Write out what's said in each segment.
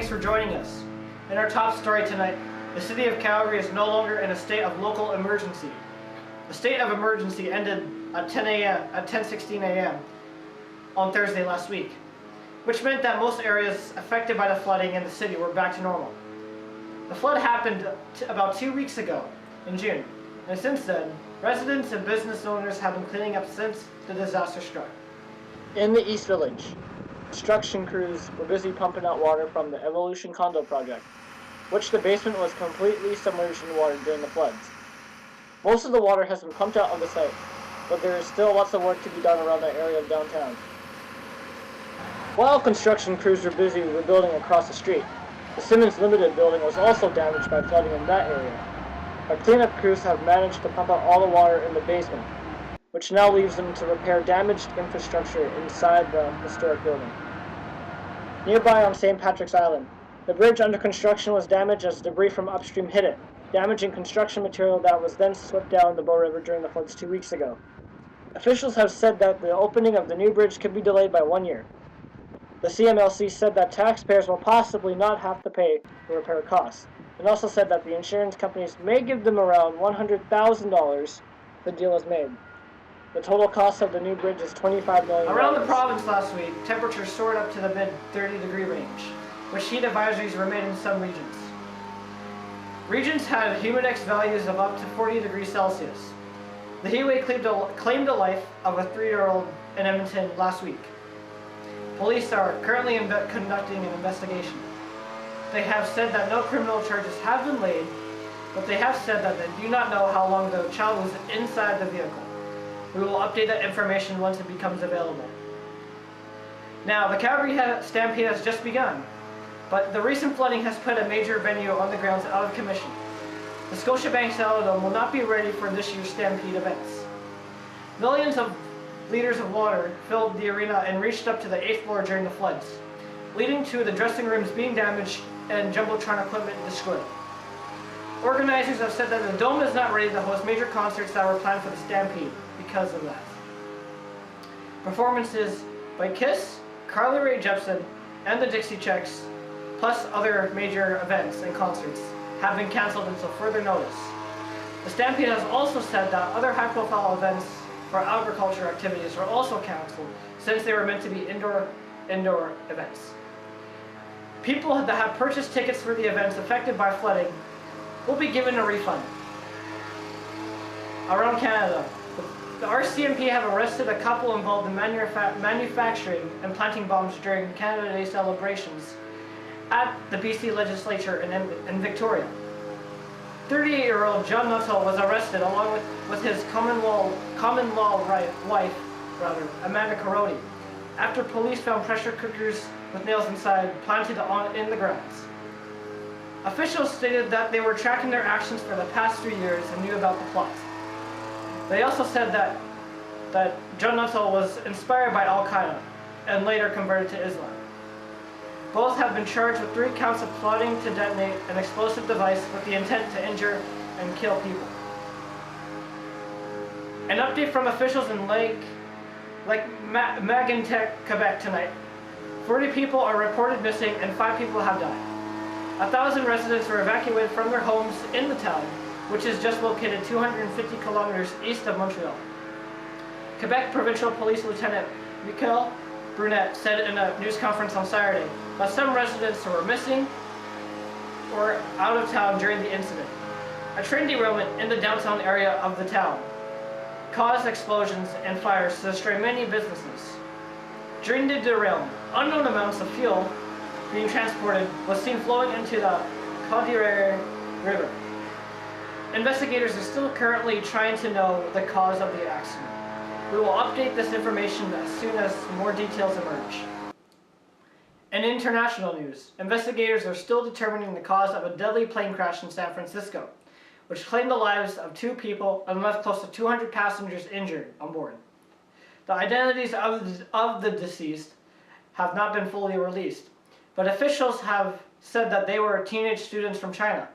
thanks for joining us. In our top story tonight, the city of Calgary is no longer in a state of local emergency. The state of emergency ended at 10:16 a.m. on Thursday last week, which meant that most areas affected by the flooding in the city were back to normal. The flood happened about 2 weeks ago in June, and since then, residents and business owners have been cleaning up since the disaster struck. In the East Village, construction crews were busy pumping out water from the Evolution condo project, which the basement was completely submerged in water during the floods. Most of the water has been pumped out of the site, but there is still lots of work to be done around the area of downtown. While construction crews were busy rebuilding across the street, the Simmons Limited building was also damaged by flooding in that area. Our cleanup crews have managed to pump out all the water in the basement, which now leaves them to repair damaged infrastructure inside the historic building. Nearby on St. Patrick's Island, the bridge under construction was damaged as debris from upstream hit it, damaging construction material that was then swept down the Bow River during the floods 2 weeks ago. Officials have said that the opening of the new bridge could be delayed by 1 year. The CMLC said that taxpayers will possibly not have to pay the repair costs, and also said that the insurance companies may give them around $100,000 if the deal is made. The total cost of the new bridge is $25 million. Around the province last week, temperatures soared up to the mid-30-degree range, with heat advisories were made in some regions. Regions had humidex values of up to 40 degrees Celsius. The heatwave claimed the life of a 3-year-old in Edmonton last week. Police are currently conducting an investigation. They have said that no criminal charges have been laid, but they have said that they do not know how long the child was inside the vehicle. We will update that information once it becomes available. Now, the Calgary Stampede has just begun, but the recent flooding has put a major venue on the grounds out of commission. The Scotiabank Saddledome will not be ready for this year's Stampede events. Millions of liters of water filled the arena and reached up to the 8th floor during the floods, leading to the dressing rooms being damaged and Jumbotron equipment destroyed. Organizers have said that the Dome is not ready to host major concerts that were planned for the Stampede because of that. Performances by Kiss, Carly Rae Jepsen, and the Dixie Chicks, plus other major events and concerts, have been cancelled until further notice. The Stampede has also said that other high-profile events for agriculture activities were also cancelled since they were meant to be indoor events. People that have purchased tickets for the events affected by flooding will be given a refund. Around Canada, the RCMP have arrested a couple involved in manufacturing and planting bombs during Canada Day celebrations at the BC legislature in Victoria. 38-year-old John Nuttall was arrested along with his common law wife, Amanda Carodi, after police found pressure cookers with nails inside planted in the grounds. Officials stated that they were tracking their actions for the past 3 years and knew about the plot. They also said that John Nuttall was inspired by Al-Qaeda and later converted to Islam. Both have been charged with 3 counts of plotting to detonate an explosive device with the intent to injure and kill people. An update from officials in Lake Magentec, Quebec tonight. 40 people are reported missing and 5 people have died. 1,000 residents were evacuated from their homes in the town, which is just located 250 kilometers east of Montreal. Quebec Provincial Police Lieutenant Michael Brunet said in a news conference on Saturday that some residents were missing or out of town during the incident. A train derailment in the downtown area of the town caused explosions and fires to destroy many businesses. During the derailment, unknown amounts of fuel being transported was seen flowing into the Calgary River. Investigators are still currently trying to know the cause of the accident. We will update this information as soon as more details emerge. In international news, investigators are still determining the cause of a deadly plane crash in San Francisco, which claimed the lives of 2 people and left close to 200 passengers injured on board. The identities of the deceased have not been fully released, but officials have said that they were teenage students from China.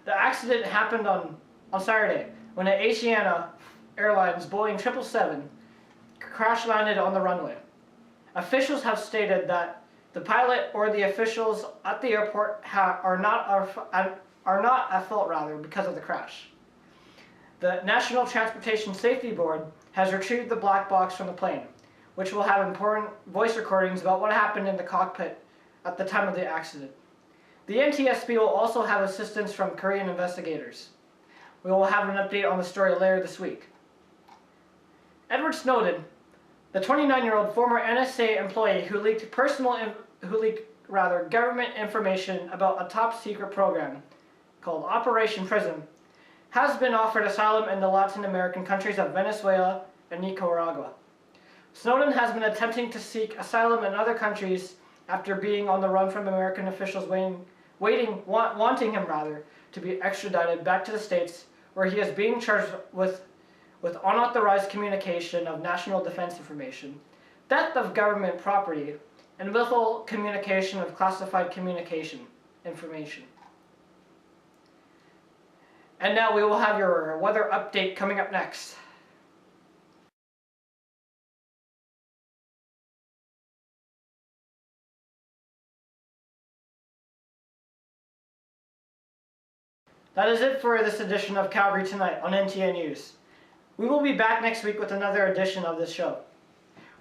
The accident happened on Saturday when an Asiana Airlines Boeing 777 crash landed on the runway. Officials have stated that The pilot or the officials at the airport are not at fault because of the crash. The National Transportation Safety Board has retrieved the black box from the plane, which will have important voice recordings about what happened in the cockpit at the time of the accident. The NTSB will also have assistance from Korean investigators. We will have an update on the story later this week. Edward Snowden, the 29-year-old former NSA employee who leaked government information about a top-secret program called Operation Prism, has been offered asylum in the Latin American countries of Venezuela and Nicaragua. Snowden has been attempting to seek asylum in other countries after being on the run from American officials wanting him to be extradited back to the States, where he is being charged with unauthorized communication of national defense information, theft of government property, and willful communication of classified communication information. And now we will have your weather update coming up next. That is it for this edition of Calgary Tonight on NTA News. We will be back next week with another edition of this show.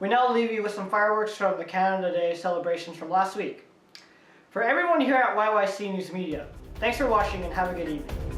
We now leave you with some fireworks from the Canada Day celebrations from last week. For everyone here at YYC News Media, thanks for watching and have a good evening.